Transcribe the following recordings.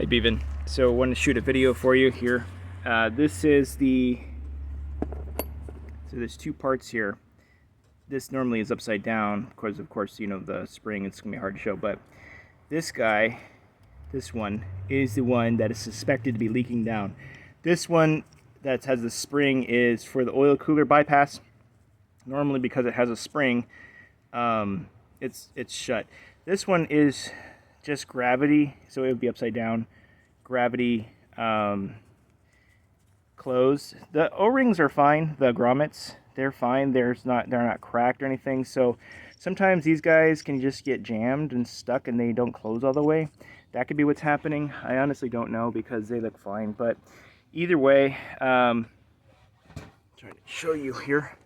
Hey Bevan, so I wanted to shoot a video for you here. This is the, so there's two parts here. This normally is upside down, because of course, you know, the spring, it's gonna be hard to show, but this guy, this one, is the one that is suspected to be leaking down. This one that has the spring is for the oil cooler bypass. Normally, because it has a spring, it's shut. This one is just gravity, so it would be upside down. Gravity closed. The O-rings are fine. The grommets, they're fine. They're not cracked or anything. So sometimes these guys can just get jammed and stuck, and they don't close all the way. That could be what's happening. I honestly don't know because they look fine. But either way, trying to show you here.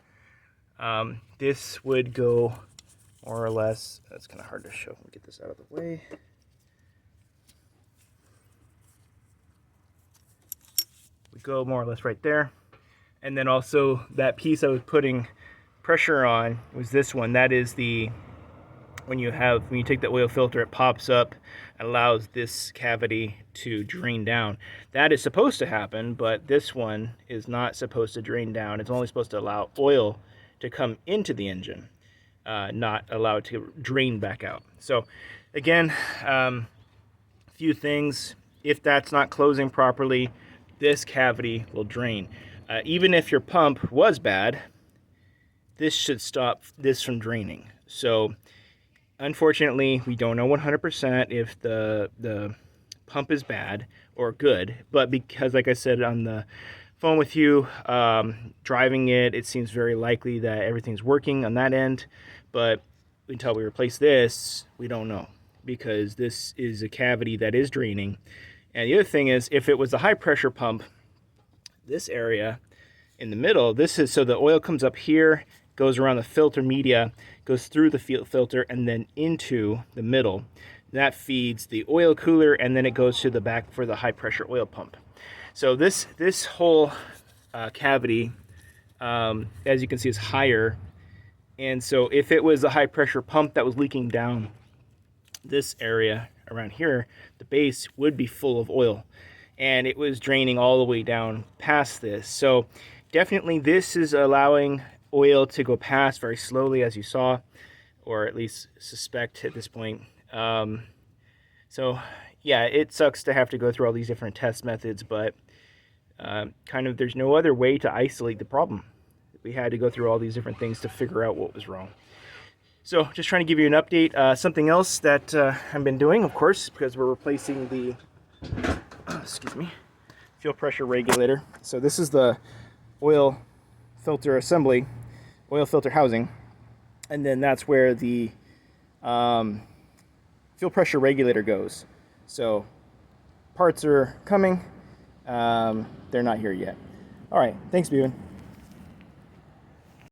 This would go more or less. That's kind of hard to show. Let me get this out of the way. We go more or less right there. And then also that piece I was putting pressure on was this one. That is the, when you take the oil filter, it pops up and allows this cavity to drain down. That is supposed to happen, but this one is not supposed to drain down. It's only supposed to allow oil to come into the engine, not allow it to drain back out. So again, a few things. If that's not closing properly, this cavity will drain. Even if your pump was bad, this should stop this from draining. So unfortunately, we don't know 100% if the pump is bad or good, but because, like I said on the phone with you, driving it, it seems very likely that everything's working on that end. But until we replace this, we don't know, because this is a cavity that is draining. And the other thing is, if it was a high pressure pump, this area in the middle, this is, so the oil comes up here, goes around the filter media, goes through the filter, and then into the middle. That feeds the oil cooler, and then it goes to the back for the high pressure oil pump. So this whole cavity, as you can see, is higher. And so if it was a high pressure pump that was leaking down this area around here, the base would be full of oil, and it was draining all the way down past this. So definitely this is allowing oil to go past very slowly, as you saw, or at least suspect at this point. So yeah, it sucks to have to go through all these different test methods, but kind of there's no other way to isolate the problem. We had to go through all these different things to figure out what was wrong. So just trying to give you an update. Something else that I've been doing, of course, because we're replacing the excuse me, fuel pressure regulator. So this is the oil filter assembly, oil filter housing, and then that's where the fuel pressure regulator goes. So parts are coming. They're not here yet. All right, thanks, Bevan.